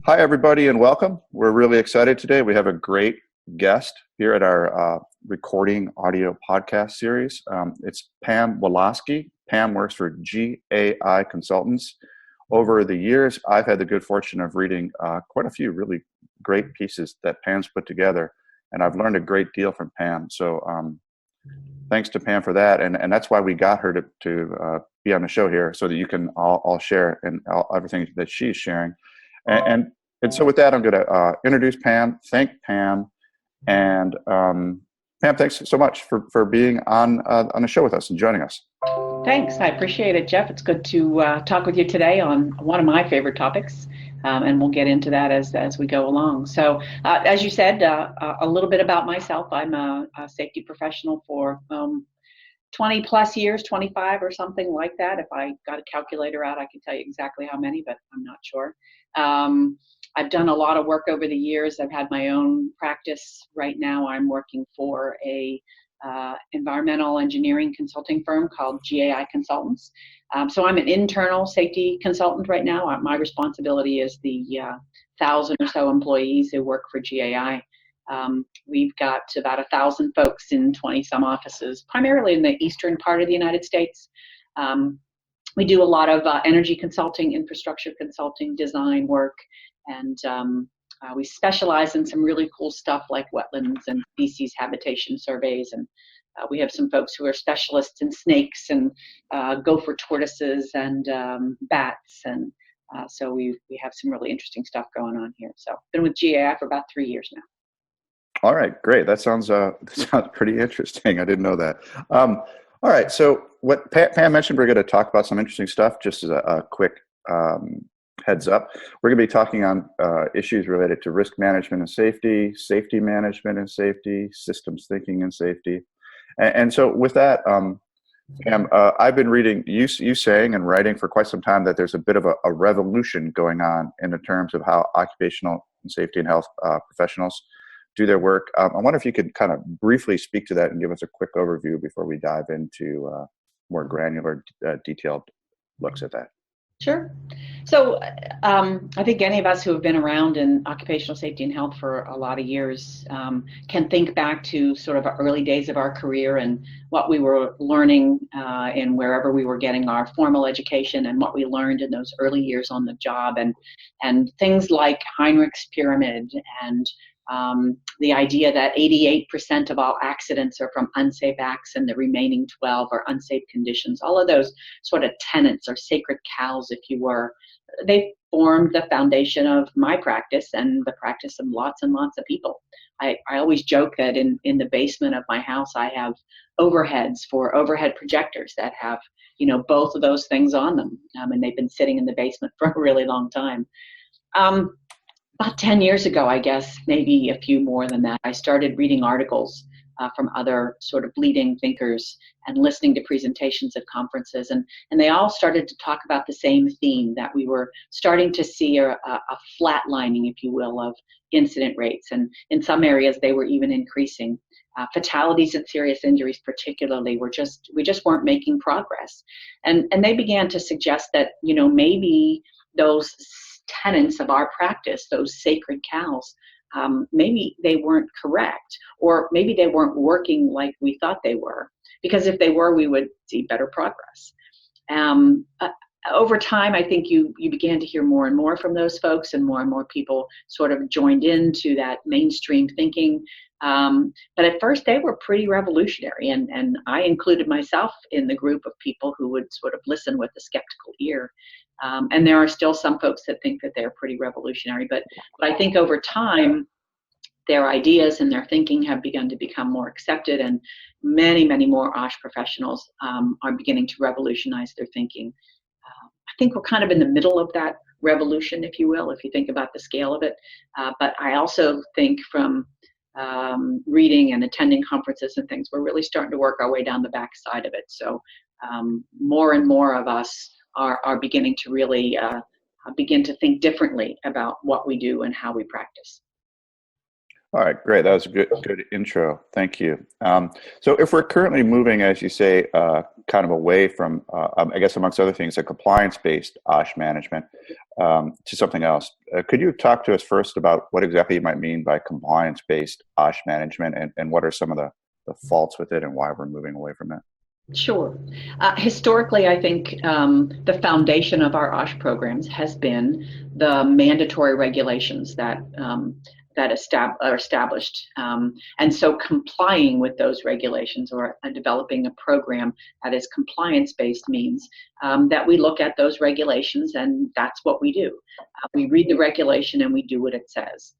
Hi, everybody, and welcome. We're really excited today. We have a great guest here at our recording audio podcast series. It's Pam Walaski. Pam works for GAI Consultants. Over the years, I've had the good fortune of reading quite a few really great pieces that Pam's put together, and I've learned a great deal from Pam. So thanks to Pam for that, and that's why we got her to be on the show here, so that you can all share and everything that she's sharing. And so with that, I'm going to introduce Pam, thank Pam, and Pam, thanks so much for being on the show with us and joining us. Thanks. I appreciate it, Jeff. It's good to talk with you today on one of my favorite topics, and we'll get into that as we go along. So, as you said, a little bit about myself. I'm a safety professional for 20 plus years, 25 or something like that. If I got a calculator out, I can tell you exactly how many, but I'm not sure. I've done a lot of work over the years. I've had my own practice. Right now, I'm working for a environmental engineering consulting firm called GAI Consultants. So I'm an internal safety consultant right now. My responsibility is the 1,000 or so employees who work for GAI. We've got about 1,000 folks in 20 some offices, primarily in the eastern part of the United States. We do a lot of energy consulting, infrastructure consulting, design work, and we specialize in some really cool stuff like wetlands and species habitation surveys. And we have some folks who are specialists in snakes and gopher tortoises and bats. And so we have some really interesting stuff going on here. So I've been with GAI for about 3 years now. All right, great. That sounds pretty interesting. I didn't know that. All right, so what Pam mentioned, we're going to talk about some interesting stuff. Just as a quick heads up, we're going to be talking on issues related to risk management and safety, safety management and safety, systems thinking and safety. And so with that, Pam, I've been reading you saying and writing for quite some time that there's a bit of a revolution going on in the terms of how occupational safety and health professionals do their work. I wonder if you could kind of briefly speak to that and give us a quick overview before we dive into more granular, detailed looks at that. Sure. So I think any of us who have been around in occupational safety and health for a lot of years can think back to sort of early days of our career and what we were learning in wherever we were getting our formal education and what we learned in those early years on the job, and things like Heinrich's pyramid and the idea that 88% of all accidents are from unsafe acts and the remaining 12 are unsafe conditions. All of those sort of tenets or sacred cows, if you were, they formed the foundation of my practice and the practice of lots and lots of people. I always joke that in the basement of my house, I have overheads for overhead projectors that have, both of those things on them. And they've been sitting in the basement for a really long time. About 10 years ago, I guess, maybe a few more than that, I started reading articles from other sort of leading thinkers and listening to presentations at conferences. And they all started to talk about the same theme, that we were starting to see a flatlining, if you will, of incident rates. And in some areas, they were even increasing. Fatalities and serious injuries particularly we just weren't making progress. And they began to suggest that, maybe those tenets of our practice, those sacred cows, maybe they weren't correct, or maybe they weren't working like we thought they were, because if they were, we would see better progress. Over time, I think you began to hear more and more from those folks, and more people sort of joined into that mainstream thinking. But at first, they were pretty revolutionary, and I included myself in the group of people who would sort of listen with a skeptical ear. And there are still some folks that think that they're pretty revolutionary, but I think over time, their ideas and their thinking have begun to become more accepted, and many, many more OSH professionals are beginning to revolutionize their thinking. I think we're kind of in the middle of that revolution, if you will, if you think about the scale of it. But I also think from reading and attending conferences and things, we're really starting to work our way down the backside of it. So more and more of us are beginning to really begin to think differently about what we do and how we practice. All right, great. That was a good intro. Thank you. So if we're currently moving, as you say, kind of away from, I guess, amongst other things, a compliance-based OSH management to something else. Could you talk to us first about what exactly you might mean by compliance-based OSH management, and what are some of the faults with it and why we're moving away from it? Sure. Historically, I think the foundation of our OSH programs has been the mandatory regulations that are established, and so complying with those regulations or developing a program that is compliance-based means that we look at those regulations, and that's what we do. We read the regulation and we do what it says.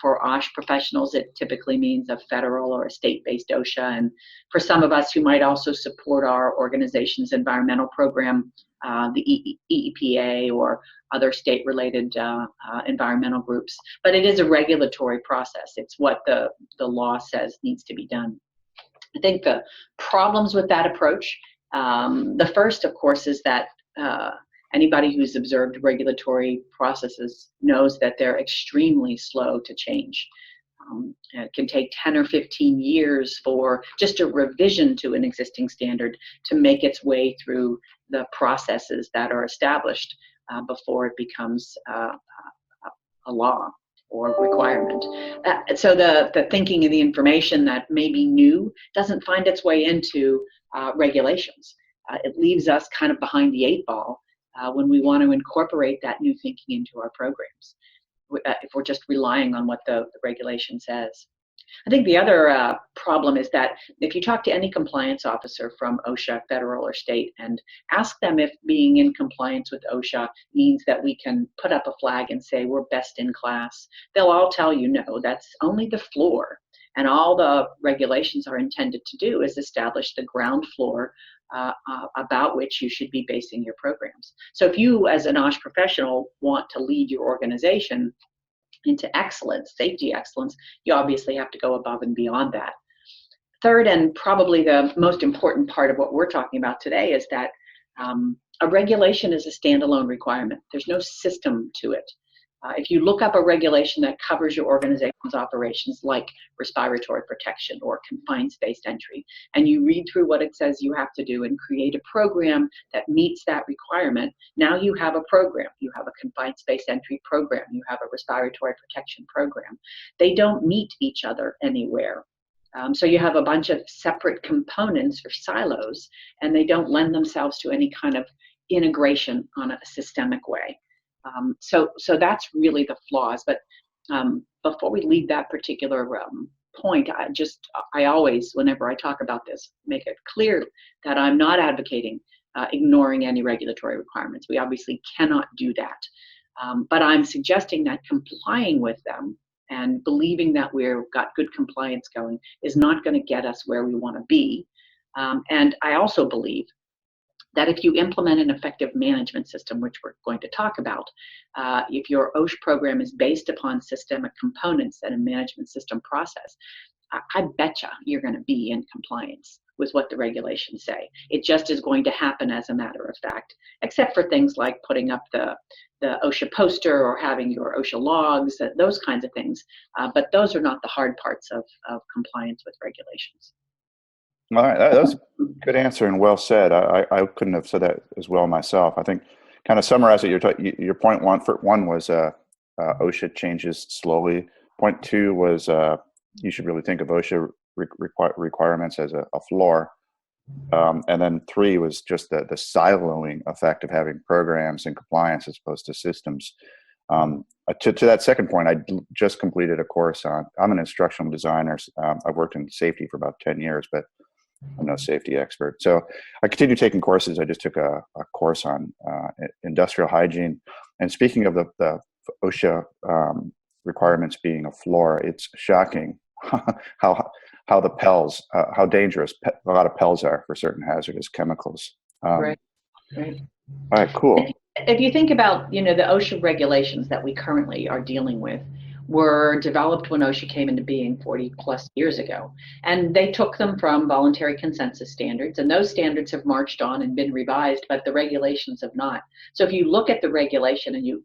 For OSH professionals, it typically means a federal or a state-based OSHA. And for some of us who might also support our organization's environmental program, the EEPA or other state-related environmental groups. But it is a regulatory process. It's what the law says needs to be done. I think the problems with that approach, the first, of course, is that anybody who's observed regulatory processes knows that they're extremely slow to change. It can take 10 or 15 years for just a revision to an existing standard to make its way through the processes that are established before it becomes a law or requirement. So the thinking and the information that may be new doesn't find its way into regulations. It leaves us kind of behind the eight ball when we want to incorporate that new thinking into our programs, if we're just relying on what the regulation says. I think the other problem is that if you talk to any compliance officer from OSHA, federal or state, and ask them if being in compliance with OSHA means that we can put up a flag and say we're best in class, they'll all tell you no, that's only the floor. And all the regulations are intended to do is establish the ground floor about which you should be basing your programs. So if you, as an OSH professional, want to lead your organization into excellence, safety excellence, you obviously have to go above and beyond that. Third, and probably the most important part of what we're talking about today, is that a regulation is a standalone requirement. There's no system to it. If you look up a regulation that covers your organization's operations, like respiratory protection or confined space entry, and you read through what it says you have to do and create a program that meets that requirement, now you have a program. You have a confined space entry program. You have a respiratory protection program. They don't meet each other anywhere. So you have a bunch of separate components or silos, and they don't lend themselves to any kind of integration on a systemic way. So that's really the flaws. But before we leave that particular point, I always, whenever I talk about this, make it clear that I'm not advocating ignoring any regulatory requirements. We obviously cannot do that. But I'm suggesting that complying with them and believing that we've got good compliance going is not going to get us where we want to be. And I also believe that if you implement an effective management system, which we're going to talk about, if your OSH program is based upon systemic components and a management system process, I betcha you're going to be in compliance with what the regulations say. It just is going to happen as a matter of fact, except for things like putting up the OSHA poster or having your OSHA logs, those kinds of things. But those are not the hard parts of compliance with regulations. All right, that was a good answer and well said. I couldn't have said that as well myself. I think, kind of summarize it, your point one was OSHA changes slowly. Point two was you should really think of OSHA requirements as a floor. And then three was just the siloing effect of having programs and compliance as opposed to systems. To that second point, I just completed a course on, I'm an instructional designer. I've worked in safety for about 10 years, but I'm no safety expert. So I continue taking courses. I just took a course on industrial hygiene. And speaking of the OSHA requirements being a floor, it's shocking how the PELs, how dangerous a lot of PELs are for certain hazardous chemicals. Right. All right, cool. If you think about, the OSHA regulations that we currently are dealing with were developed when OSHA came into being 40 plus years ago. And they took them from voluntary consensus standards, and those standards have marched on and been revised, but the regulations have not. So if you look at the regulation and you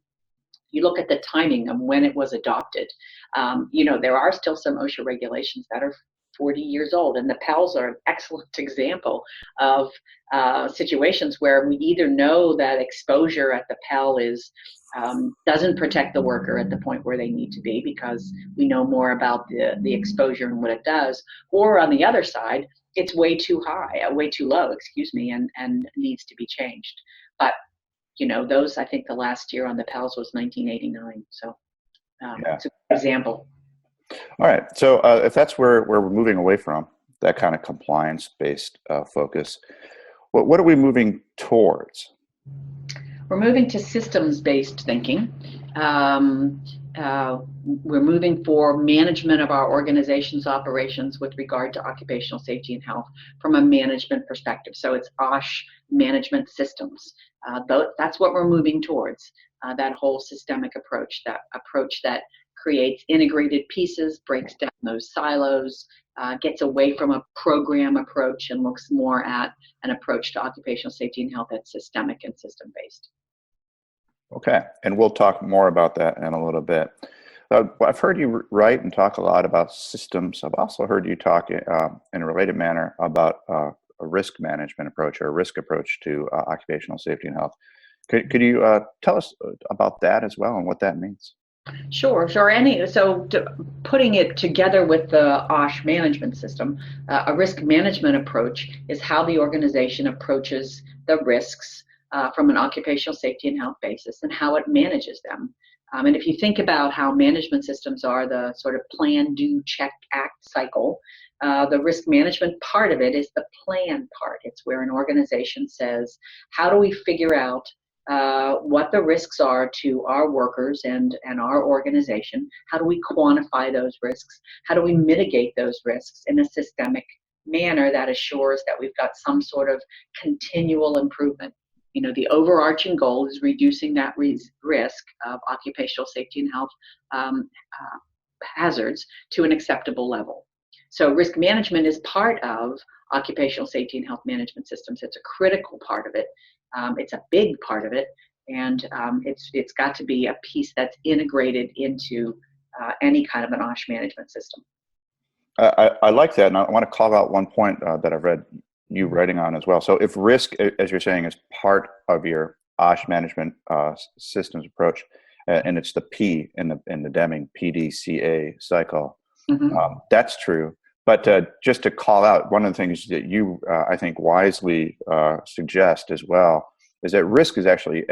look at the timing of when it was adopted, there are still some OSHA regulations that are 40 years old. And the PELs are an excellent example of situations where we either know that exposure at the PEL is doesn't protect the worker at the point where they need to be because we know more about the exposure and what it does, or on the other side, it's way too high, way too low, excuse me, and needs to be changed. But those, I think the last year on the PELs was 1989. So Yeah. it's an example. All right. So if that's where we're moving away from, that kind of compliance-based focus, what are we moving towards? We're moving to systems-based thinking. We're moving for management of our organization's operations with regard to occupational safety and health from a management perspective. So it's OSH management systems. That's what we're moving towards, that whole systemic approach, that creates integrated pieces, breaks down those silos, gets away from a program approach and looks more at an approach to occupational safety and health that's systemic and system-based. Okay, and we'll talk more about that in a little bit. I've heard you write and talk a lot about systems. I've also heard you talk in a related manner about a risk management approach or a risk approach to occupational safety and health. Could you tell us about that as well and what that means? Sure. Putting it together with the OSH management system, a risk management approach is how the organization approaches the risks from an occupational safety and health basis and how it manages them. And if you think about how management systems are the sort of plan, do, check, act cycle, the risk management part of it is the plan part. It's where an organization says, how do we figure out what the risks are to our workers and our organization? How do we quantify those risks? How do we mitigate those risks in a systemic manner that assures that we've got some sort of continual improvement? The overarching goal is reducing that risk of occupational safety and health hazards to an acceptable level. So risk management is part of occupational safety and health management systems. It's a critical part of it. It's a big part of it, and it's got to be a piece that's integrated into any kind of an OSH management system. I like that, and I want to call out one point that I've read you writing on as well. So if risk, as you're saying, is part of your OSH management systems approach, and it's the P in the Deming PDCA cycle, that's true. But just to call out, one of the things that you, I think, wisely suggest as well is that risk is actually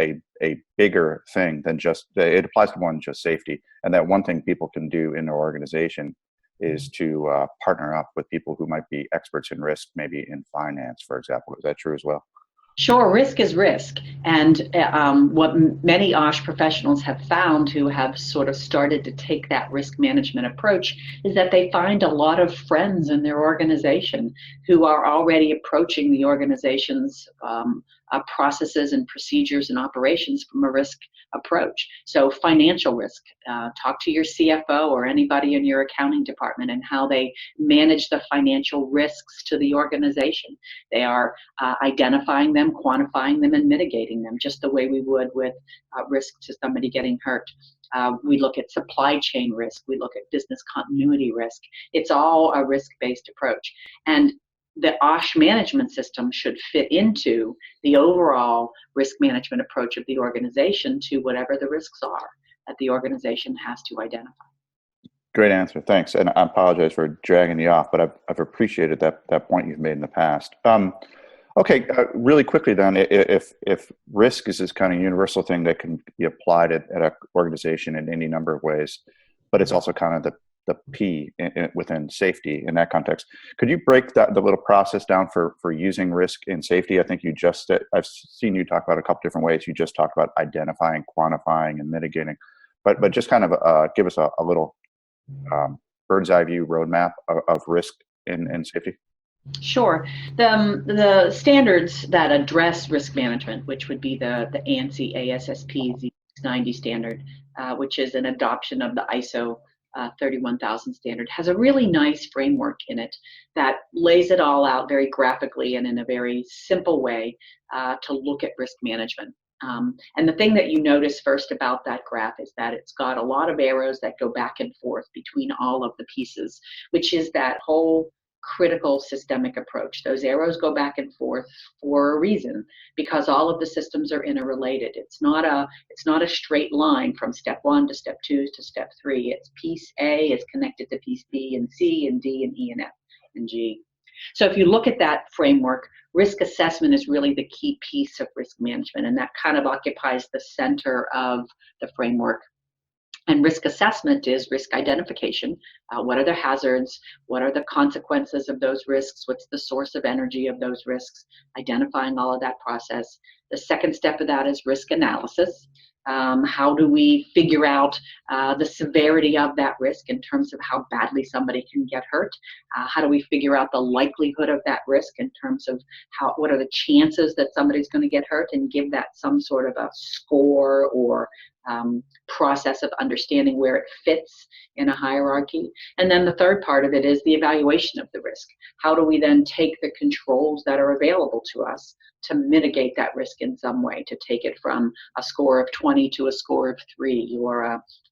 a bigger thing than just, it applies to more than just safety. And that one thing people can do in their organization is to partner up with people who might be experts in risk, maybe in finance, for example. Is that true as well? Sure, risk is risk. And what many OSH professionals have found who have sort of started to take that risk management approach is that they find a lot of friends in their organization who are already approaching the organization's processes and procedures and operations from a risk approach. So financial risk, talk to your CFO or anybody in your accounting department and how they manage the financial risks to the organization. They are identifying them, quantifying them, and mitigating them, just the way we would with risk to somebody getting hurt. We look at supply chain risk. We look at business continuity risk. It's all a risk-based approach. And the OSH management system should fit into the overall risk management approach of the organization to whatever the risks are that the organization has to identify. Great answer. Thanks. And I apologize for dragging you off, but I've appreciated that point you've made in the past. Okay, really quickly then, if risk is this kind of universal thing that can be applied at an organization in any number of ways, but it's also kind of the P within safety in that context. Could you break the little process down for using risk in safety? I think I've seen you talk about a couple different ways. You just talked about identifying, quantifying, and mitigating, but just kind of give us a little bird's eye view roadmap of risk in safety. Sure. The standards that address risk management, which would be the ANSI ASSP Z90 standard, which is an adoption of the ISO 31000 standard, has a really nice framework in it that lays it all out very graphically and in a very simple way to look at risk management. And the thing that you notice first about that graph is that it's got a lot of arrows that go back and forth between all of the pieces, which is that whole critical systemic approach. Those arrows go back and forth for a reason, because all of the systems are interrelated. It's not a straight line from step 1 to step 2 to step 3. It's piece A is connected to piece B and C and D and E and F and G. So if you look at that framework, risk assessment is really the key piece of risk management, and that kind of occupies the center of the framework. And risk assessment is risk identification. What are the hazards? What are the consequences of those risks? What's the source of energy of those risks? Identifying all of that process. The second step of that is risk analysis. How do we figure out the severity of that risk in terms of how badly somebody can get hurt? How do we figure out the likelihood of that risk in terms of what are the chances that somebody's going to get hurt, and give that some sort of a score or process of understanding where it fits in a hierarchy. And then the third part of it is the evaluation of the risk. How do we then take the controls that are available to us to mitigate that risk in some way, to take it from a score of 20 to a score of 3, or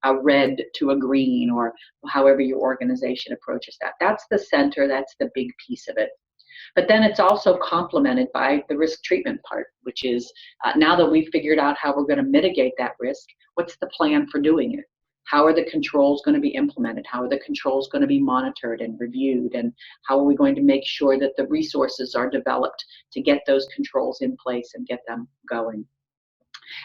a red to a green, or however your organization approaches that. That's the center, that's the big piece of it. But then it's also complemented by the risk treatment part, which is now that we've figured out how we're going to mitigate that risk, what's the plan for doing it? How are the controls going to be implemented? How are the controls going to be monitored and reviewed? And how are we going to make sure that the resources are developed to get those controls in place and get them going?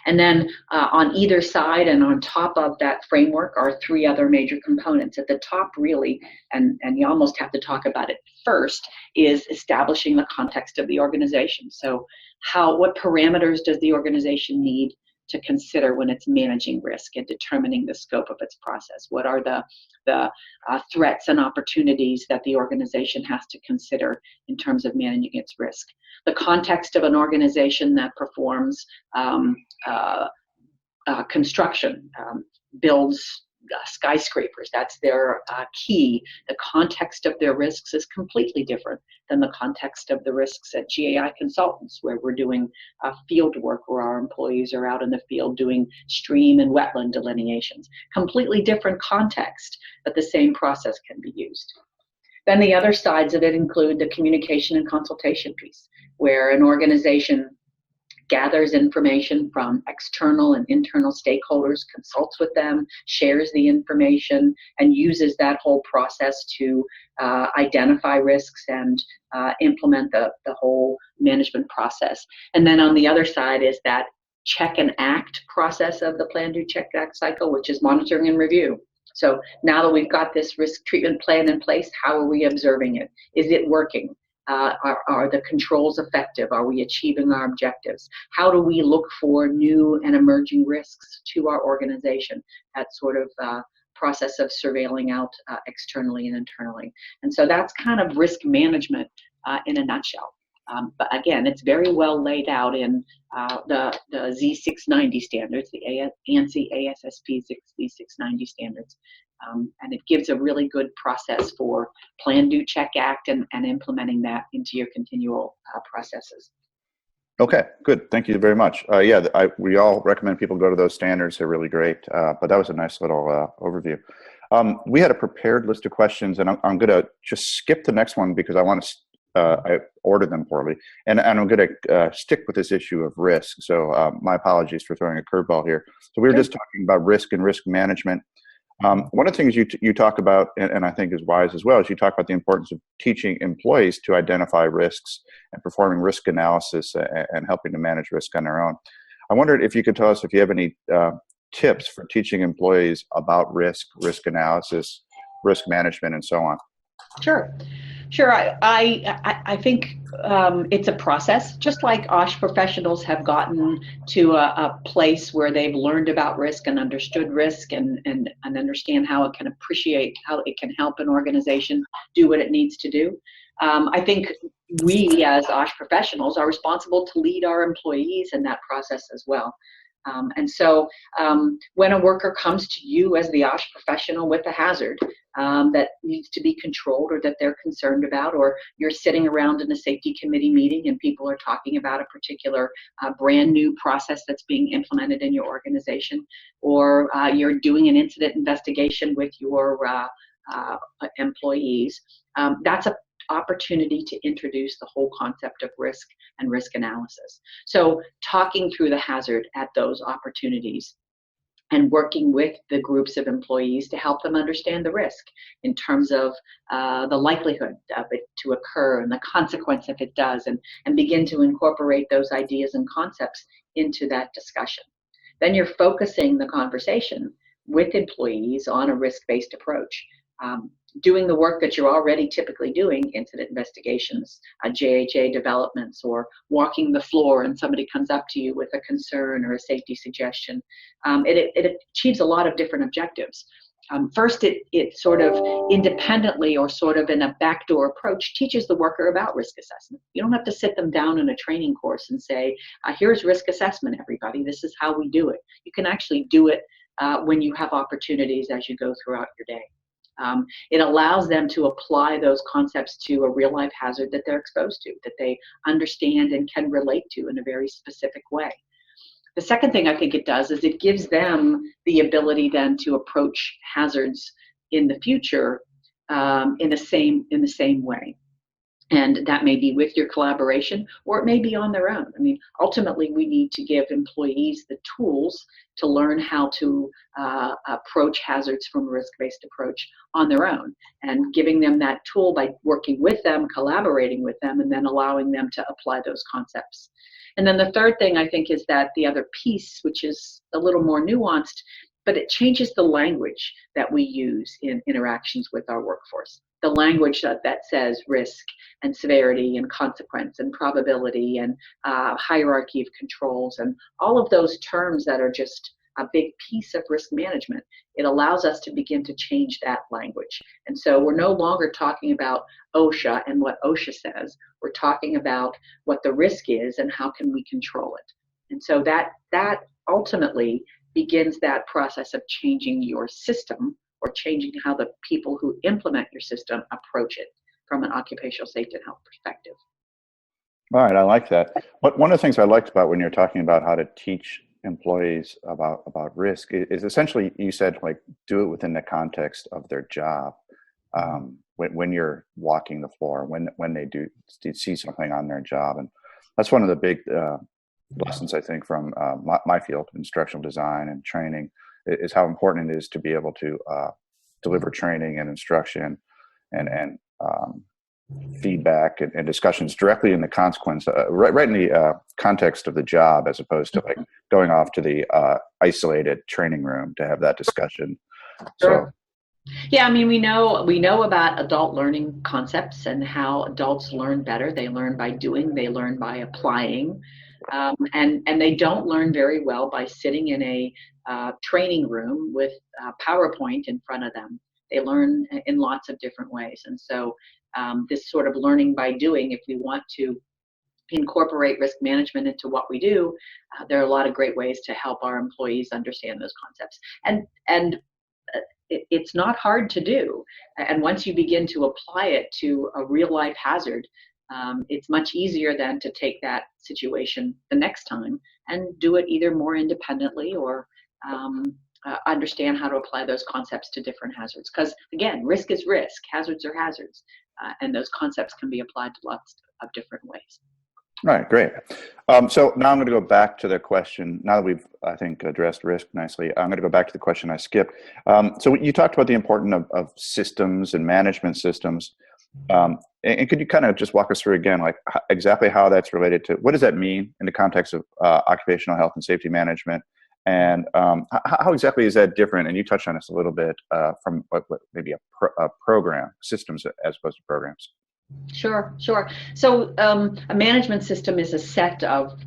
And then on either side and on top of that framework are 3 other major components. At the top, really, and you almost have to talk about it first, is establishing the context of the organization. So what parameters does the organization need to consider when it's managing risk and determining the scope of its process? What are the threats and opportunities that the organization has to consider in terms of managing its risk? The context of an organization that performs construction, builds skyscrapers, that's their key. The context of their risks is completely different than the context of the risks at GAI Consultants, where we're doing field work, where our employees are out in the field doing stream and wetland delineations. Completely different context, but the same process can be used. Then the other sides of it include the communication and consultation piece, where an organization gathers information from external and internal stakeholders, consults with them, shares the information, and uses that whole process to identify risks and implement the whole management process. And then on the other side is that check and act process of the plan, do, check, act cycle, which is monitoring and review. So now that we've got this risk treatment plan in place, how are we observing it? Is it working? Are the controls effective? Are we achieving our objectives? How do we look for new and emerging risks to our organization? That sort of process of surveilling out externally and internally. And so that's kind of risk management in a nutshell. But again, it's very well laid out in the Z690 standards, the ANSI ASSP Z690 standards. And it gives a really good process for plan, do, check, act, and implementing that into your continual processes. Okay, good. Thank you very much. We all recommend people go to those standards. They're really great. But that was a nice little overview. We had a prepared list of questions, and I'm going to just skip the next one because I ordered them poorly. And I'm going to stick with this issue of risk. So my apologies for throwing a curveball here. So we were just talking about risk and risk management. One of the things you talk about, and I think is wise as well, is you talk about the importance of teaching employees to identify risks and performing risk analysis and helping to manage risk on their own. I wondered if you could tell us if you have any tips for teaching employees about risk analysis, risk management, and so on. Sure. I think it's a process, just like OSH professionals have gotten to a place where they've learned about risk and understood risk and understand how it can help an organization do what it needs to do. I think we as OSH professionals are responsible to lead our employees in that process as well. And so when a worker comes to you as the OSH professional with a hazard that needs to be controlled or that they're concerned about, or you're sitting around in a safety committee meeting and people are talking about a particular brand new process that's being implemented in your organization, or you're doing an incident investigation with your employees, that's a opportunity to introduce the whole concept of risk and risk analysis. So talking through the hazard at those opportunities and working with the groups of employees to help them understand the risk in terms of the likelihood of it to occur and the consequence if it does, and begin to incorporate those ideas and concepts into that discussion. Then you're focusing the conversation with employees on a risk-based approach, doing the work that you're already typically doing, incident investigations, JHA developments, or walking the floor and somebody comes up to you with a concern or a safety suggestion. It achieves a lot of different objectives. First, it sort of independently or sort of in a backdoor approach teaches the worker about risk assessment. You don't have to sit them down in a training course and say, here's risk assessment, everybody. This is how we do it. You can actually do it when you have opportunities as you go throughout your day. It allows them to apply those concepts to a real life hazard that they're exposed to, that they understand and can relate to in a very specific way. The second thing I think it does is it gives them the ability then to approach hazards in the future in the same way. And that may be with your collaboration, or it may be on their own. I mean, ultimately, we need to give employees the tools to learn how to approach hazards from a risk-based approach on their own, and giving them that tool by working with them, collaborating with them, and then allowing them to apply those concepts. And then the third thing I think is that the other piece, which is a little more nuanced, but it changes the language that we use in interactions with our workforce. The language that says risk and severity and consequence and probability and hierarchy of controls and all of those terms that are just a big piece of risk management. It allows us to begin to change that language. And so we're no longer talking about OSHA and what OSHA says. We're talking about what the risk is and how can we control it. And so that ultimately begins that process of changing your system, or changing how the people who implement your system approach it from an occupational safety and health perspective. All right, I like that. One of the things I liked about when you're talking about how to teach employees about risk is essentially, you said, like, do it within the context of their job. When you're walking the floor, when they do see something on their job. And that's one of the big lessons, I think, from my field, instructional design and training, is how important it is to be able to deliver training and instruction and feedback and discussions directly in the consequence, right in the context of the job, as opposed to like going off to the isolated training room to have that discussion. Sure. Yeah, I mean, we know about adult learning concepts and how adults learn better. They learn by doing, they learn by applying, and they don't learn very well by sitting in a training room with PowerPoint in front of them. They learn in lots of different ways. And so this sort of learning by doing, if we want to incorporate risk management into what we do, there are a lot of great ways to help our employees understand those concepts. And it's not hard to do. And once you begin to apply it to a real life hazard, it's much easier then to take that situation the next time and do it either more independently or understand how to apply those concepts to different hazards. Because again, risk is risk, hazards are hazards, and those concepts can be applied to lots of different ways. All right, great. So now I'm going to go back to the question. Now that we've, I think, addressed risk nicely, I'm going to go back to the question I skipped. So you talked about the importance of systems and management systems. And could you kind of just walk us through again, like exactly how that's related to, what does that mean in the context of occupational health and safety management? And how exactly is that different? And you touched on this a little bit from what maybe a program, systems as opposed to programs. Sure. So a management system is a set of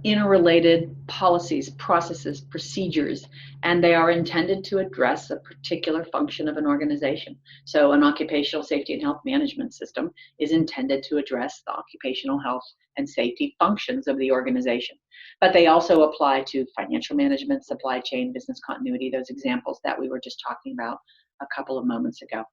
interrelated policies, processes, procedures, and they are intended to address a particular function of an organization. So an occupational safety and health management system is intended to address the occupational health and safety functions of the organization. But they also apply to financial management, supply chain, business continuity, those examples that we were just talking about a couple of moments ago.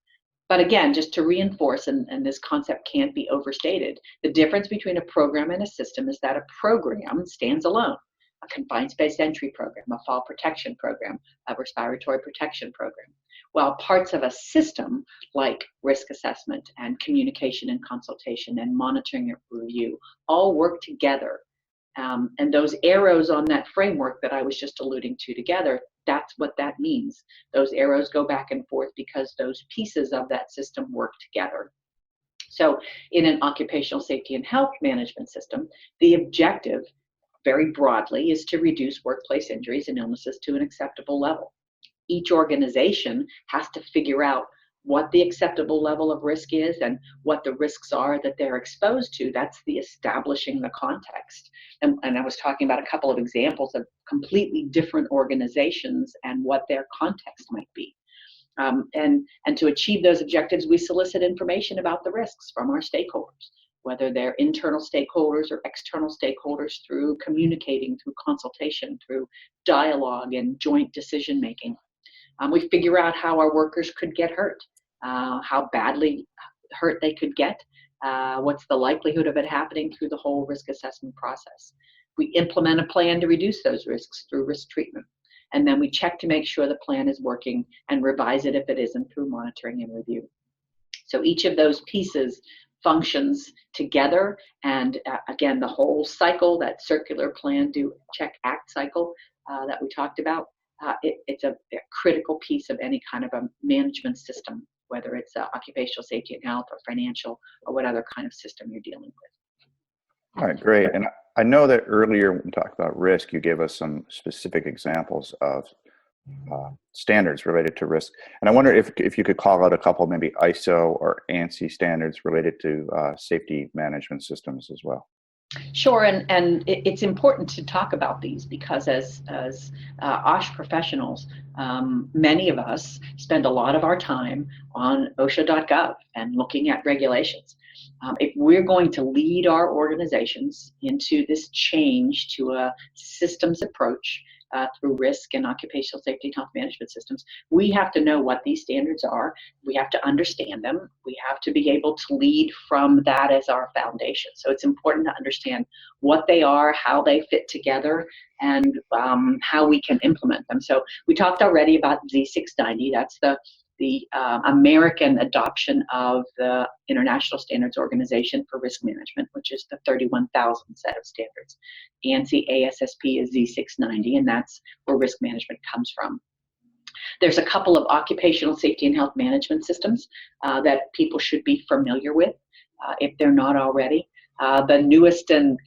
But again, just to reinforce, and this concept can't be overstated, the difference between a program and a system is that a program stands alone. A confined space entry program, a fall protection program, a respiratory protection program. While parts of a system like risk assessment and communication and consultation and monitoring and review all work together. And those arrows on that framework that I was just alluding to together, that's what that means. Those arrows go back and forth because those pieces of that system work together. So in an occupational safety and health management system, the objective, very broadly, is to reduce workplace injuries and illnesses to an acceptable level. Each organization has to figure out what the acceptable level of risk is and what the risks are that they're exposed to. That's the establishing the context. And I was talking about a couple of examples of completely different organizations and what their context might be. And to achieve those objectives, we solicit information about the risks from our stakeholders, whether they're internal stakeholders or external stakeholders, through communicating, through consultation, through dialogue and joint decision making. We figure out how our workers could get hurt, how badly hurt they could get, what's the likelihood of it happening through the whole risk assessment process. We implement a plan to reduce those risks through risk treatment. And then we check to make sure the plan is working and revise it if it isn't through monitoring and review. So each of those pieces functions together. And again, the whole cycle, that circular plan, do, check, act cycle that we talked about, it's a critical piece of any kind of a management system, whether it's occupational safety and health or financial or what other kind of system you're dealing with. All right, great. And I know that earlier when we talked about risk, you gave us some specific examples of standards related to risk. And I wonder if you could call out a couple, maybe ISO or ANSI standards related to safety management systems as well. Sure, and it's important to talk about these because as OSH professionals, many of us spend a lot of our time on OSHA.gov and looking at regulations. If we're going to lead our organizations into this change to a systems approach through risk and occupational safety and health management systems, we have to know what these standards are. We have to understand them. We have to be able to lead from that as our foundation. So it's important to understand what they are, how they fit together, and how we can implement them. So we talked already about Z690. That's the American adoption of the International Standards Organization for Risk Management, which is the 31,000 set of standards. ANSI ASSP is Z690, and that's where risk management comes from. There's a couple of occupational safety and health management systems that people should be familiar with if they're not already. The newest and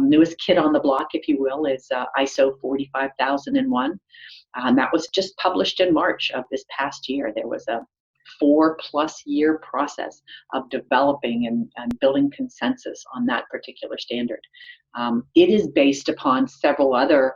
newest kid on the block, if you will, is ISO 45001. That was just published in March of this past year. There was a 4+ year process of developing and building consensus on that particular standard. It is based upon several other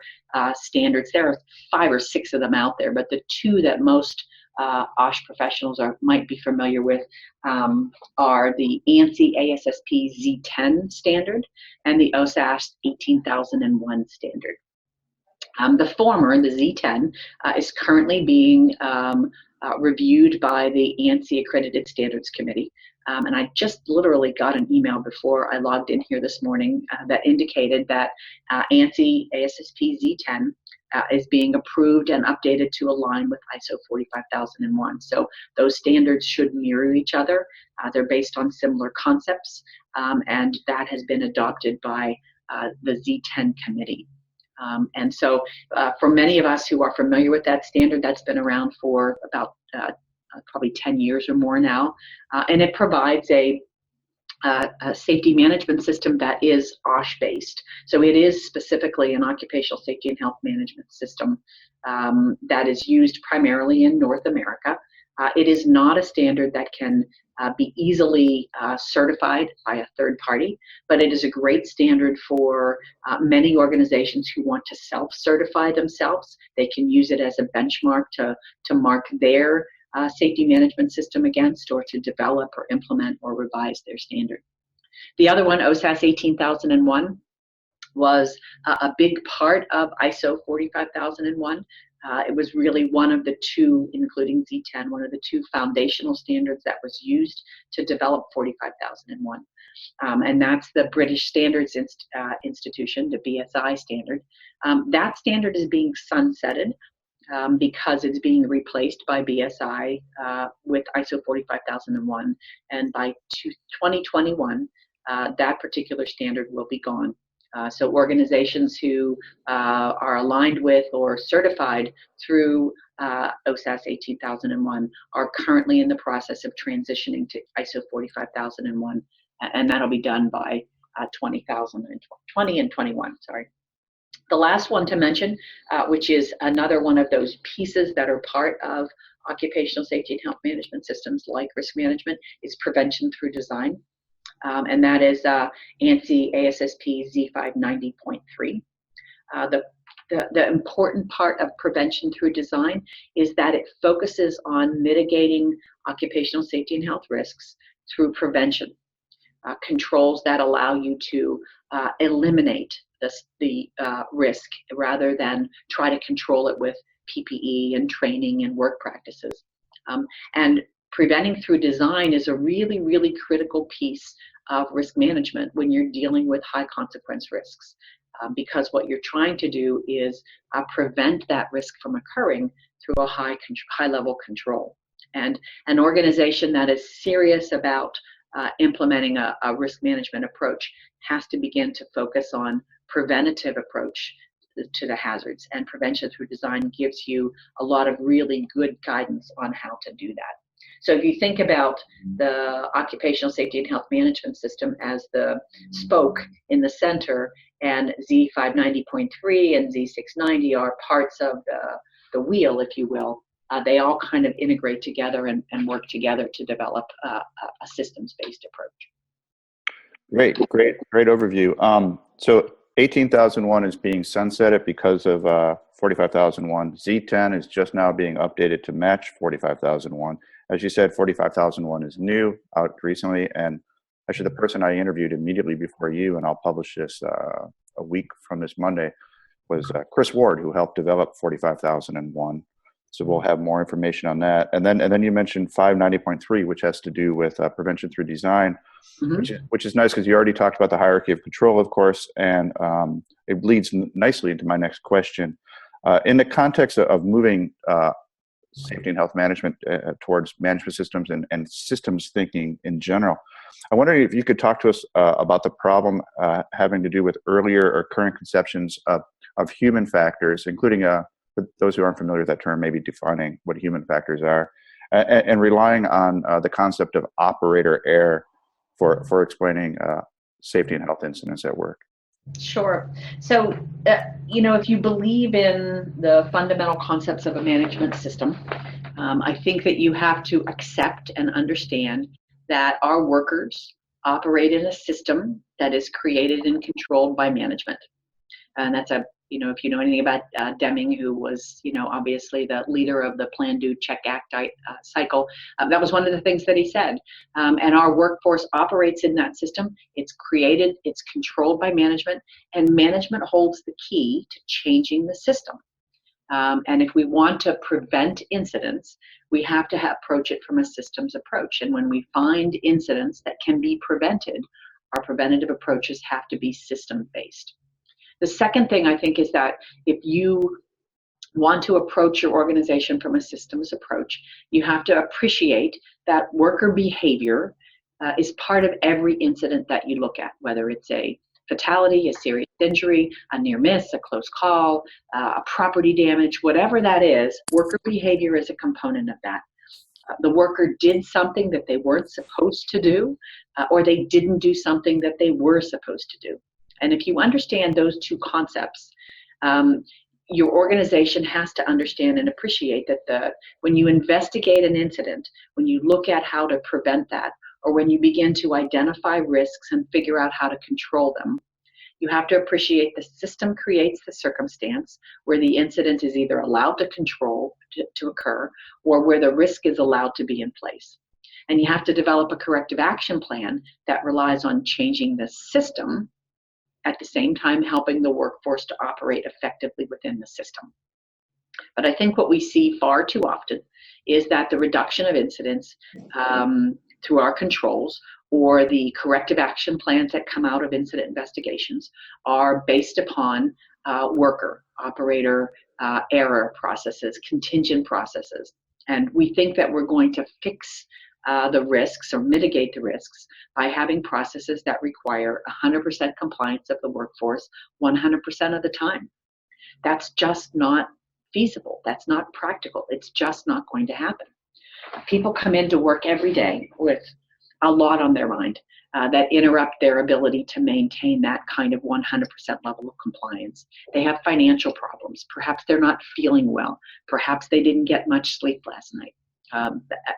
standards. There are 5 or 6 of them out there, but the 2 that most OSH professionals might be familiar with are the ANSI ASSP Z10 standard and the OSAS 18001 standard. The former, the Z10, is currently being reviewed by the ANSI Accredited Standards Committee. And I just literally got an email before I logged in here this morning that indicated that ANSI ASSP Z10 is being approved and updated to align with ISO 45001. So those standards should mirror each other. They're based on similar concepts, and that has been adopted by the Z10 committee. And so for many of us who are familiar with that standard, that's been around for about probably 10 years or more now. And it provides a safety management system that is OSH-based. So it is specifically an occupational safety and health management system that is used primarily in North America. It is not a standard that can be easily certified by a third party, but it is a great standard for many organizations who want to self-certify themselves. They can use it as a benchmark to mark their safety management system against, or to develop or implement or revise their standard. The other one, OSAS 18001, was a big part of ISO 45001. It was really one of the 2, including Z10, one of the 2 foundational standards that was used to develop 45001. And that's the British Standards Institution, the BSI standard. That standard is being sunsetted because it's being replaced by BSI with ISO 45001. And by 2021, that particular standard will be gone. So organizations who are aligned with or certified through OSAS 18001 are currently in the process of transitioning to ISO 45001, and that'll be done by 2020 and 21. Sorry. The last one to mention, which is another one of those pieces that are part of occupational safety and health management systems like risk management, is prevention through design. And that is ANSI ASSP Z590.3. The important part of prevention through design is that it focuses on mitigating occupational safety and health risks through prevention. Controls that allow you to eliminate the risk rather than try to control it with PPE and training and work practices. And preventing through design is a really, really critical piece of risk management when you're dealing with high consequence risks, because what you're trying to do is prevent that risk from occurring through a high level control. And an organization that is serious about implementing a risk management approach has to begin to focus on preventative approach to the hazards, and prevention through design gives you a lot of really good guidance on how to do that. So if you think about the occupational safety and health management system as the spoke in the center, and Z590.3 and Z690 are parts of the wheel, if you will, they all kind of integrate together and work together to develop a systems-based approach. Great overview. So 18,001 is being sunsetted because of 45,001. Z10 is just now being updated to match 45,001. As you said, 45,001 is new, out recently, and actually the person I interviewed immediately before you, and I'll publish this a week from this Monday, was Chris Ward, who helped develop 45,001. So we'll have more information on that. And then you mentioned 590.3, which has to do with prevention through design, which is nice because you already talked about the hierarchy of control, of course, and it leads nicely into my next question. In the context of moving safety and health management towards management systems and systems thinking in general, I wonder if you could talk to us about the problem having to do with earlier or current conceptions of human factors, including for those who aren't familiar with that term, maybe defining what human factors are, and relying on the concept of operator error for explaining safety and health incidents at work. Sure. So, if you believe in the fundamental concepts of a management system, I think that you have to accept and understand that our workers operate in a system that is created and controlled by management. And that's if you know anything about Deming, who was, obviously the leader of the Plan, Do, Check, Act cycle, that was one of the things that he said. And our workforce operates in that system. It's created, it's controlled by management, and management holds the key to changing the system. And if we want to prevent incidents, we have to approach it from a systems approach. And when we find incidents that can be prevented, our preventative approaches have to be system-based. The second thing I think is that if you want to approach your organization from a systems approach, you have to appreciate that worker behavior is part of every incident that you look at, whether it's a fatality, a serious injury, a near miss, a close call, a property damage, whatever that is, worker behavior is a component of that. The worker did something that they weren't supposed to do, or they didn't do something that they were supposed to do. And if you understand those two concepts, your organization has to understand and appreciate that when you investigate an incident, when you look at how to prevent that, or when you begin to identify risks and figure out how to control them, you have to appreciate the system creates the circumstance where the incident is either allowed to occur, or where the risk is allowed to be in place. And you have to develop a corrective action plan that relies on changing the system, at the same time helping the workforce to operate effectively within the system. But I think what we see far too often is that the reduction of incidents through our controls, or the corrective action plans that come out of incident investigations, are based upon operator error processes, contingent processes. And we think that we're going to fix the risks or mitigate the risks by having processes that require 100% compliance of the workforce 100% of the time. That's just not feasible. That's not practical. It's just not going to happen. People come into work every day with a lot on their mind that interrupt their ability to maintain that kind of 100% level of compliance. They have financial problems. Perhaps they're not feeling well. Perhaps they didn't get much sleep last night.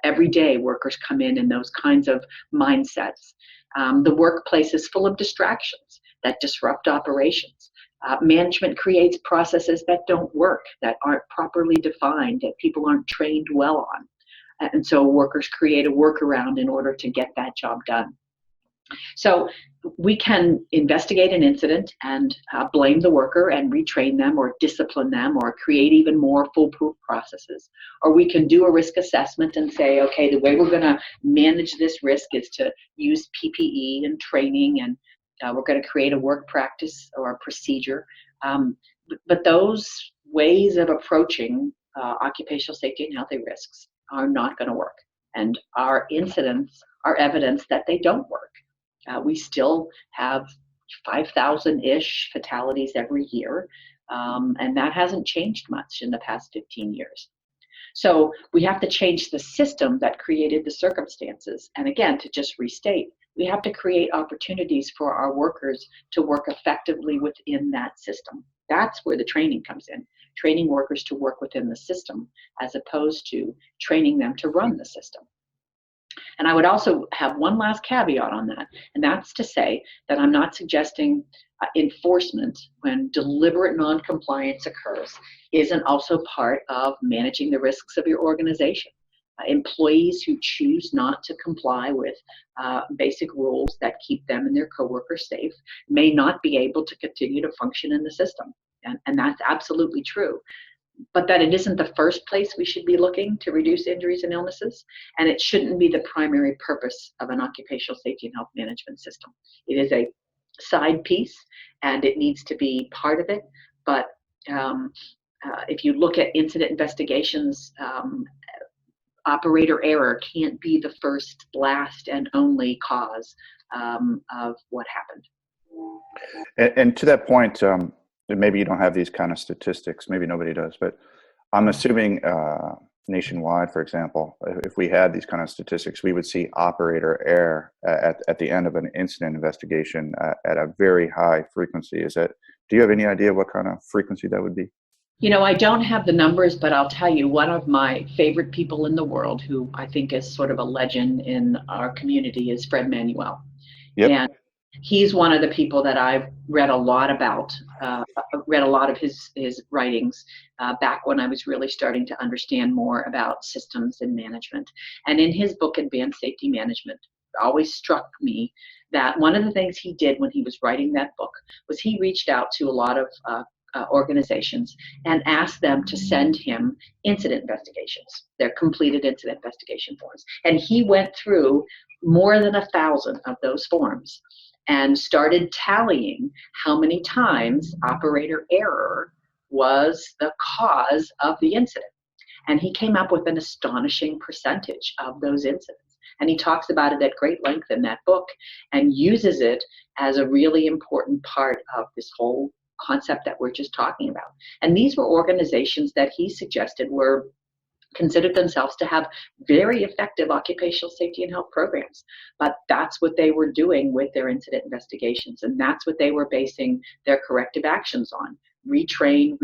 Every day, workers come in those kinds of mindsets. The workplace is full of distractions that disrupt operations. Management creates processes that don't work, that aren't properly defined, that people aren't trained well on. And so workers create a workaround in order to get that job done. So we can investigate an incident and blame the worker and retrain them or discipline them or create even more foolproof processes. Or we can do a risk assessment and say, okay, the way we're going to manage this risk is to use PPE and training, and we're going to create a work practice or a procedure. But those ways of approaching occupational safety and healthy risks are not going to work. And our incidents are evidence that they don't work. We still have 5,000-ish fatalities every year, and that hasn't changed much in the past 15 years. So we have to change the system that created the circumstances. And again, to just restate, we have to create opportunities for our workers to work effectively within that system. That's where the training comes in, training workers to work within the system as opposed to training them to run the system. And I would also have one last caveat on that, and that's to say that I'm not suggesting enforcement when deliberate non-compliance occurs isn't also part of managing the risks of your organization. Employees who choose not to comply with basic rules that keep them and their coworkers safe may not be able to continue to function in the system, and that's absolutely true. But that it isn't the first place we should be looking to reduce injuries and illnesses, and it shouldn't be the primary purpose of an occupational safety and health management system. It is a side piece, and it needs to be part of it, but if you look at incident investigations, operator error can't be the first, last, and only cause of what happened. And to that point, maybe you don't have these kind of statistics, maybe nobody does, but I'm assuming nationwide, for example, if we had these kind of statistics, we would see operator error at the end of an incident investigation at a very high frequency. Do you have any idea what kind of frequency that would be? You know, I don't have the numbers, but I'll tell you, one of my favorite people in the world who I think is sort of a legend in our community is Fred Manuel. Yep. And he's one of the people that I've read a lot about, read a lot of his writings back when I was really starting to understand more about systems and management. And in his book, Advanced Safety Management, it always struck me that one of the things he did when he was writing that book was he reached out to a lot of organizations and asked them to send him incident investigations, their completed incident investigation forms. And he went through more than 1,000 of those forms and started tallying how many times operator error was the cause of the incident. And he came up with an astonishing percentage of those incidents. And he talks about it at great length in that book and uses it as a really important part of this whole concept that we're just talking about. And these were organizations that he suggested considered themselves to have very effective occupational safety and health programs. But that's what they were doing with their incident investigations, and that's what they were basing their corrective actions on. Retrain,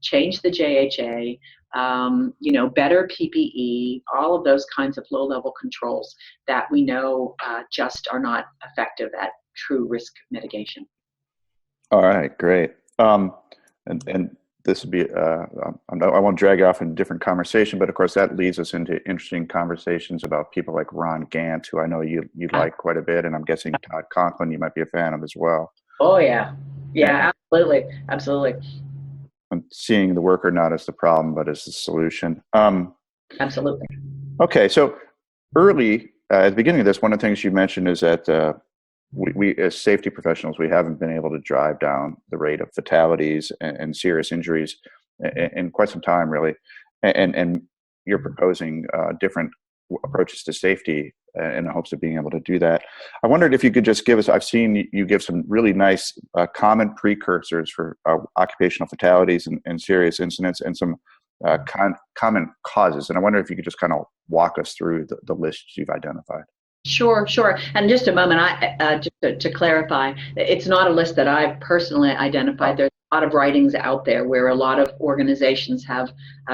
change the JHA, better PPE, all of those kinds of low-level controls that we know just are not effective at true risk mitigation. All right, great. And this would be, I won't drag you off in a different conversation, but of course that leads us into interesting conversations about people like Ron Gant, who I know you like quite a bit, and I'm guessing Todd Conklin you might be a fan of as well. Oh, yeah. Yeah, absolutely. Absolutely. And seeing the worker not as the problem, but as the solution. Absolutely. Okay, so early, at the beginning of this, one of the things you mentioned is that we as safety professionals, we haven't been able to drive down the rate of fatalities and serious injuries in quite some time, really. And you're proposing different approaches to safety in the hopes of being able to do that. I wondered if you could just give us, I've seen you give some really nice common precursors for occupational fatalities and serious incidents, and some common causes. And I wonder if you could just kind of walk us through the lists you've identified. Sure, sure. And just a moment, just to clarify, it's not a list that I've personally identified. There's a lot of writings out there where a lot of organizations have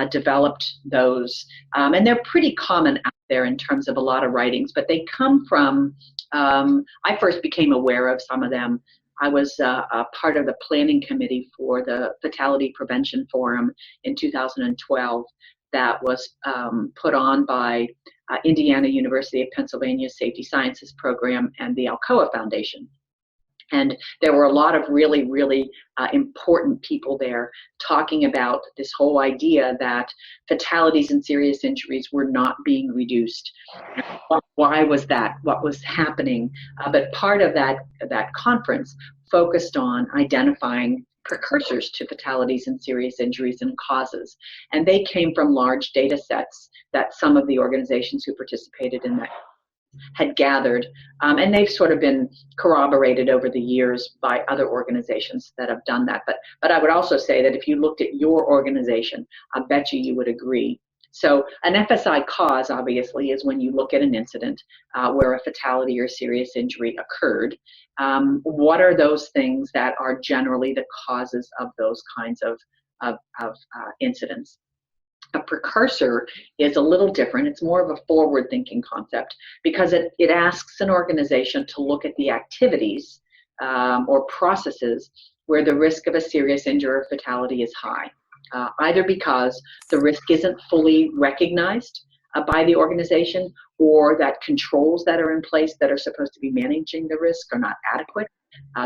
developed those, and they're pretty common out there in terms of a lot of writings. But they come from. I first became aware of some of them. I was a part of the planning committee for the Fatality Prevention Forum in 2012. That was put on by Indiana University of Pennsylvania Safety Sciences Program and the Alcoa Foundation. And there were a lot of really, really important people there talking about this whole idea that fatalities and serious injuries were not being reduced. Why was that? What was happening? But part of that conference focused on identifying precursors to fatalities and serious injuries and causes. And they came from large data sets that some of the organizations who participated in that had gathered. And they've sort of been corroborated over the years by other organizations that have done that. But I would also say that if you looked at your organization, I bet you would agree. So an FSI cause, obviously, is when you look at an incident where a fatality or serious injury occurred. What are those things that are generally the causes of those kinds of incidents? A precursor is a little different. It's more of a forward-thinking concept because it asks an organization to look at the activities or processes where the risk of a serious injury or fatality is high, either because the risk isn't fully recognized by the organization, or that controls that are in place that are supposed to be managing the risk are not adequate.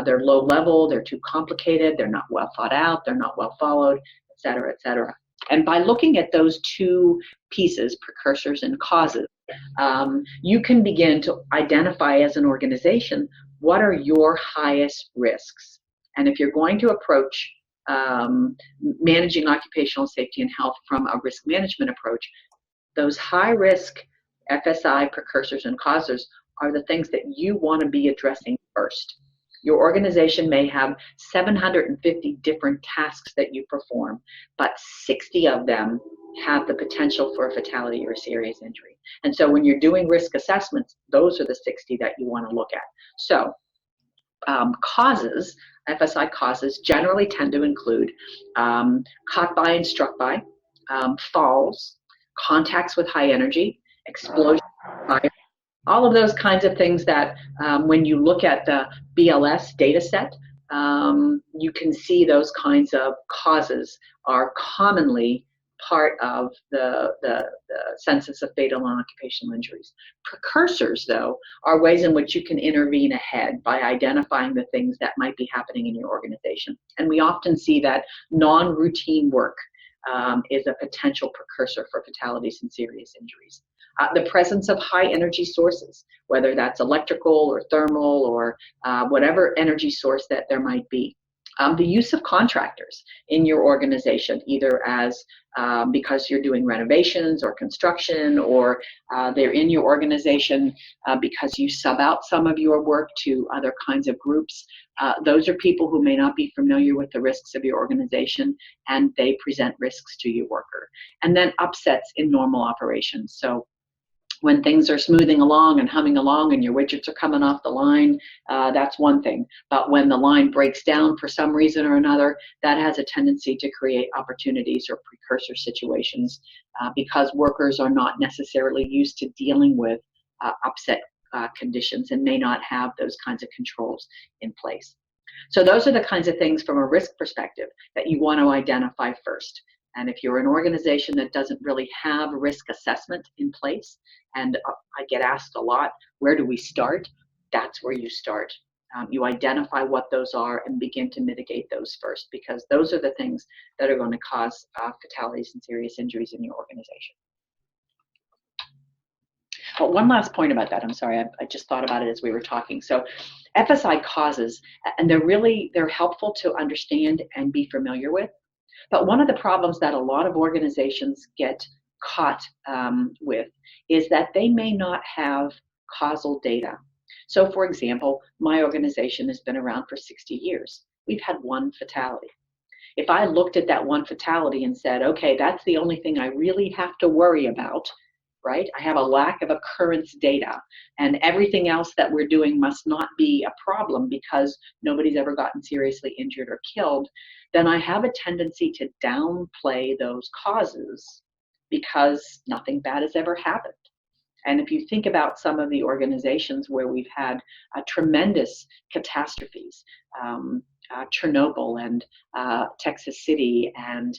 They're low level, they're too complicated, they're not well thought out, they're not well followed, et cetera, et cetera. And by looking at those two pieces, precursors and causes, you can begin to identify as an organization what are your highest risks. And if you're going to approach managing occupational safety and health from a risk management approach, those high risk FSI precursors and causes are the things that you want to be addressing first. Your organization may have 750 different tasks that you perform, but 60 of them have the potential for a fatality or a serious injury. And so when you're doing risk assessments, those are the 60 that you want to look at. So causes, FSI causes, generally tend to include caught by and struck by, falls, contacts with high energy, explosion, fire, all of those kinds of things that when you look at the BLS data set, you can see those kinds of causes are commonly part of the census of fatal and occupational injuries. Precursors, though, are ways in which you can intervene ahead by identifying the things that might be happening in your organization. And we often see that non-routine work is a potential precursor for fatalities and serious injuries. The presence of high energy sources, whether that's electrical or thermal or whatever energy source that there might be. The use of contractors in your organization, either as because you're doing renovations or construction, or they're in your organization because you sub out some of your work to other kinds of groups. Those are people who may not be familiar with the risks of your organization, and they present risks to your worker. And then upsets in normal operations. So when things are smoothing along and humming along and your widgets are coming off the line, that's one thing. But when the line breaks down for some reason or another, that has a tendency to create opportunities or precursor situations because workers are not necessarily used to dealing with upset conditions and may not have those kinds of controls in place. So those are the kinds of things from a risk perspective that you want to identify first. And if you're an organization that doesn't really have risk assessment in place, and I get asked a lot, where do we start? That's where you start. You identify what those are and begin to mitigate those first, because those are the things that are going to cause fatalities and serious injuries in your organization. But one last point about that. I'm sorry, I just thought about it as we were talking. So FSI causes, and they're helpful to understand and be familiar with. But one of the problems that a lot of organizations get caught with is that they may not have causal data. So for example, my organization has been around for 60 years. We've had one fatality. If I looked at that one fatality and said, okay, that's the only thing I really have to worry about, right? I have a lack of occurrence data, and everything else that we're doing must not be a problem because nobody's ever gotten seriously injured or killed, then I have a tendency to downplay those causes because nothing bad has ever happened. And if you think about some of the organizations where we've had tremendous catastrophes, Chernobyl and Texas City and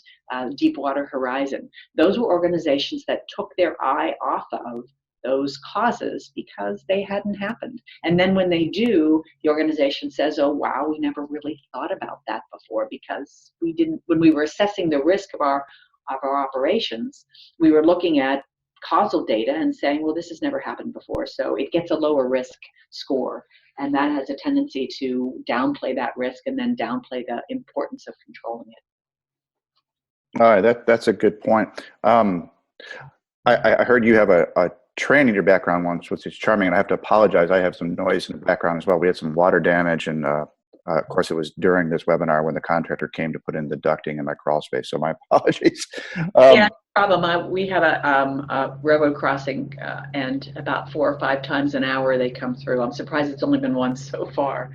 Deepwater Horizon, those were organizations that took their eye off of those causes because they hadn't happened. And then when they do, the organization says, oh, wow, we never really thought about that before because we didn't, when we were assessing the risk of our operations, we were looking at causal data and saying, well, this has never happened before, so it gets a lower risk score. And that has a tendency to downplay that risk and then downplay the importance of controlling it. All right, that's a good point. I heard you have a train in your background once, which is charming, and I have to apologize. I have some noise in the background as well. We had some water damage, and of course, it was during this webinar when the contractor came to put in the ducting in my crawl space, so my apologies. Yeah, no problem. We have a railroad crossing, and about 4 or 5 times an hour they come through. I'm surprised it's only been once so far.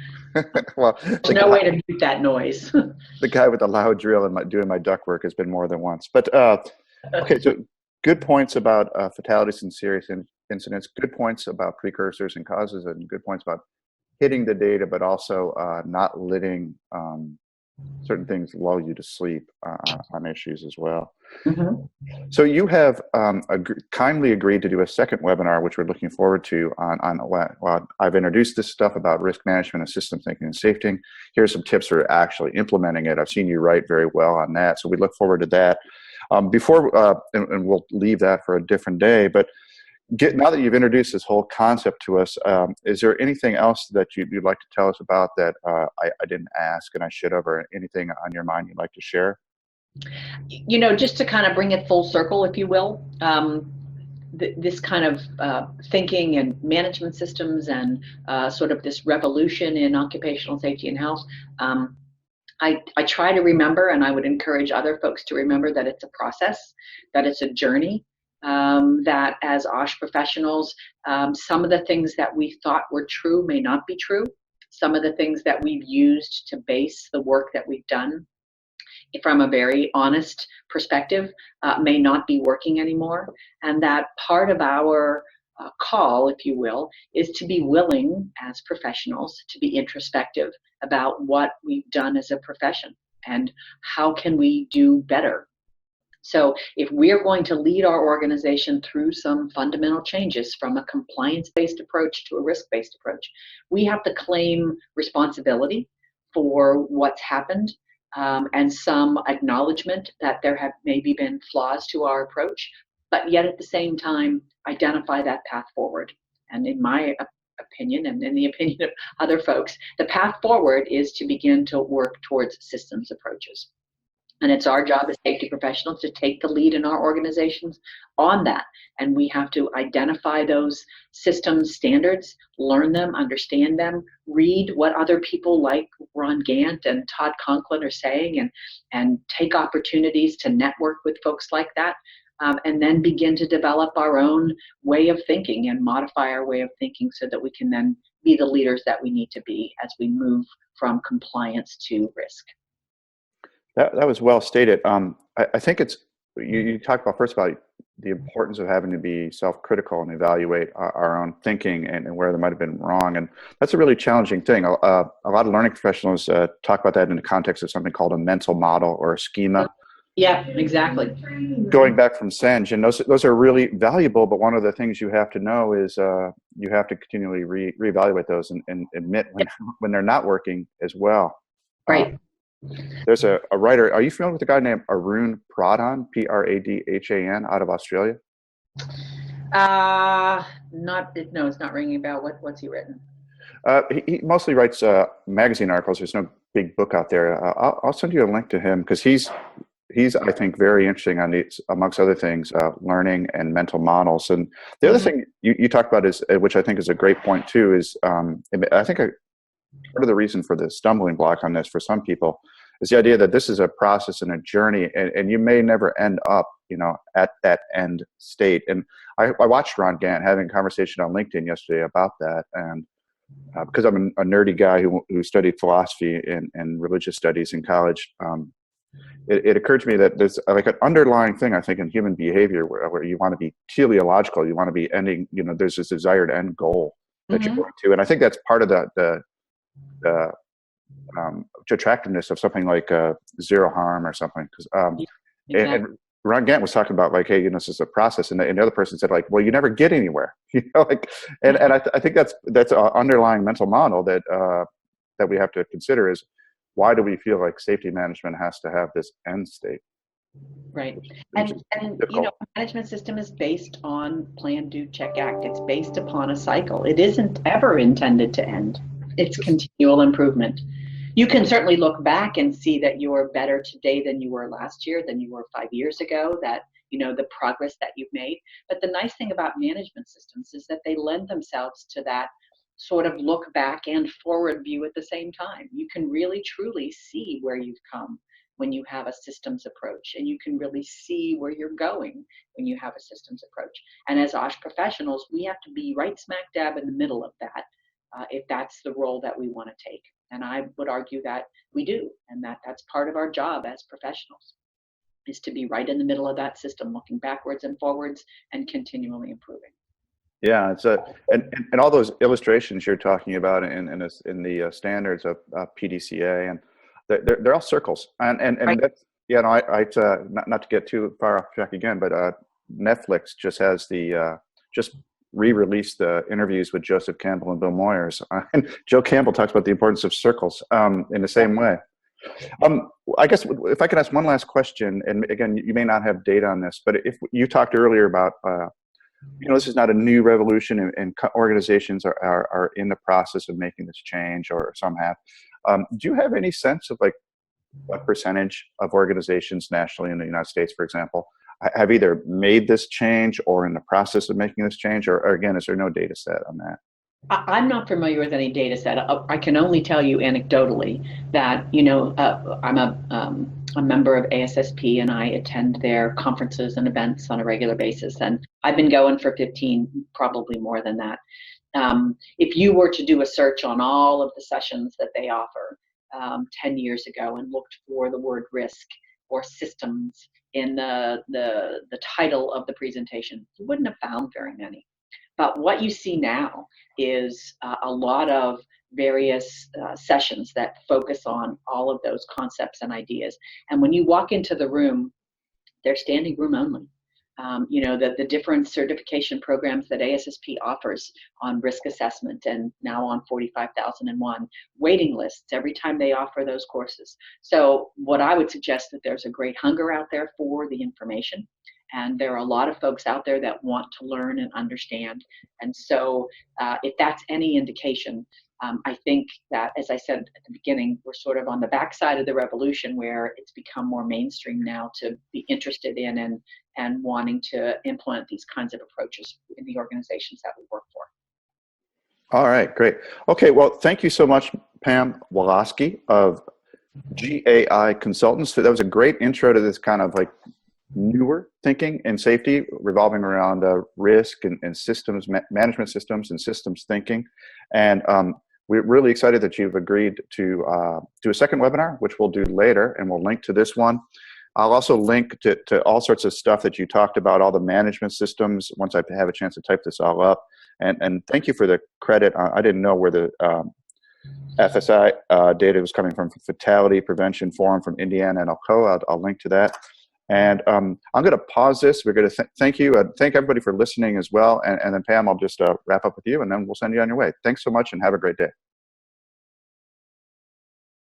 Well, there's no way to mute that noise. The guy with the loud drill and doing my duct work has been more than once. But okay, so good points about fatalities and serious incidents, good points about precursors and causes, and good points about hitting the data, but also not letting certain things lull you to sleep on issues as well. Mm-hmm. So you have kindly agreed to do a second webinar, which we're looking forward to on well, I've introduced this stuff about risk management and systems thinking and safety. Here's some tips for actually implementing it. I've seen you write very well on that. So we look forward to that. And we'll leave that for a different day, but now that you've introduced this whole concept to us, is there anything else that you'd like to tell us about that I didn't ask and I should have, or anything on your mind you'd like to share? You know, just to kind of bring it full circle, if you will, this kind of thinking and management systems and sort of this revolution in occupational safety and health, I try to remember, and I would encourage other folks to remember, that it's a process, that it's a journey. That as OSH professionals, some of the things that we thought were true may not be true. Some of the things that we've used to base the work that we've done from a very honest perspective may not be working anymore. And that part of our call, if you will, is to be willing as professionals to be introspective about what we've done as a profession and how can we do better. So if we're going to lead our organization through some fundamental changes from a compliance-based approach to a risk-based approach, we have to claim responsibility for what's happened and some acknowledgement that there have maybe been flaws to our approach, but yet at the same time identify that path forward. And in my opinion, and in the opinion of other folks, the path forward is to begin to work towards systems approaches. And it's our job as safety professionals to take the lead in our organizations on that. And we have to identify those systems standards, learn them, understand them, read what other people like Ron Gant and Todd Conklin are saying, and take opportunities to network with folks like that, and then begin to develop our own way of thinking and modify our way of thinking so that we can then be the leaders that we need to be as we move from compliance to risk. That was well stated. I think it's, you talked about first about the importance of having to be self-critical and evaluate our own thinking and where there might have been wrong. And that's a really challenging thing. A lot of learning professionals talk about that in the context of something called a mental model or a schema. Yeah, exactly. Going back from Senge, and those are really valuable, but one of the things you have to know is you have to continually reevaluate those and admit when they're not working as well. Right. There's a writer. Are you familiar with a guy named Arun Pradhan, Pradhan, out of Australia? No, it's not ringing a bell. What's he written? He mostly writes magazine articles. There's no big book out there. I'll send you a link to him because he's I think very interesting on these, amongst other things, learning and mental models. And the other thing you talked about is, which I think is a great point too, is I think part of the reason for the stumbling block on this for some people is the idea that this is a process and a journey, and you may never end up, at that end state. And I watched Ron Gant having a conversation on LinkedIn yesterday about that, and because I'm a nerdy guy who studied philosophy and religious studies in college, it occurred to me that there's like an underlying thing, I think, in human behavior where you want to be teleological, you want to be ending, there's this desired end goal that you're going to. And I think that's part of the attractiveness of something like zero harm or something. And Ron Gant was talking about like, hey, this is a process, and the other person said like, well, you never get anywhere, and I think that's an underlying mental model that we have to consider is, why do we feel like safety management has to have this end state? Right. And management system is based on plan, do, check, act. It's based upon a cycle. It isn't ever intended to end. It's continual improvement. You can certainly look back and see that you are better today than you were last year, than you were 5 years ago, that, the progress that you've made. But the nice thing about management systems is that they lend themselves to that sort of look back and forward view at the same time. You can really truly see where you've come when you have a systems approach, and you can really see where you're going when you have a systems approach. And as OSH professionals, we have to be right smack dab in the middle of that, if that's the role that we want to take. And I would argue that we do, and that's part of our job as professionals, is to be right in the middle of that system, looking backwards and forwards and continually improving. Yeah, it's and all those illustrations you're talking about in the standards of PDCA, and they're all circles, and Right. that's, not to get too far off track again, but Netflix just has just re-released the interviews with Joseph Campbell and Bill Moyers, and Joe Campbell talks about the importance of circles in the same way. I guess if I could ask one last question, and again, you may not have data on this, but if you talked earlier about this is not a new revolution, and organizations are in the process of making this change, or some have. Do you have any sense of like what percentage of organizations nationally in the United States, for example, have either made this change or in the process of making this change, or again, is there no data set on that? I'm not familiar with any data set. I can only tell you anecdotally that, I'm a member of ASSP, and I attend their conferences and events on a regular basis. And I've been going for 15, probably more than that. If you were to do a search on all of the sessions that they offer 10 years ago and looked for the word risk or systems in the title of the presentation, you wouldn't have found very many. But what you see now is a lot of various sessions that focus on all of those concepts and ideas. And when you walk into the room, they're standing room only. The different certification programs that ASSP offers on risk assessment, and now on 45,001 waiting lists every time they offer those courses. So what I would suggest, that there's a great hunger out there for the information. And there are a lot of folks out there that want to learn and understand. And so if that's any indication, I think that, as I said at the beginning, we're sort of on the backside of the revolution, where it's become more mainstream now to be interested in and wanting to implement these kinds of approaches in the organizations that we work for. All right, great. Okay, well, thank you so much, Pam Walaski of GAI Consultants. That was a great intro to this kind of like newer thinking in safety, revolving around risk and systems management systems and systems thinking. And we're really excited that you've agreed to do a second webinar, which we'll do later, and we'll link to this one. I'll also link to all sorts of stuff that you talked about, all the management systems, once I have a chance to type this all up. And thank you for the credit. I didn't know where the FSI data was coming from Fatality Prevention Forum from Indiana and Alcoa. I'll link to that. And I'm going to pause this. We're going to thank you. Thank everybody for listening as well. And then, Pam, I'll just wrap up with you, and then we'll send you on your way. Thanks so much, and have a great day.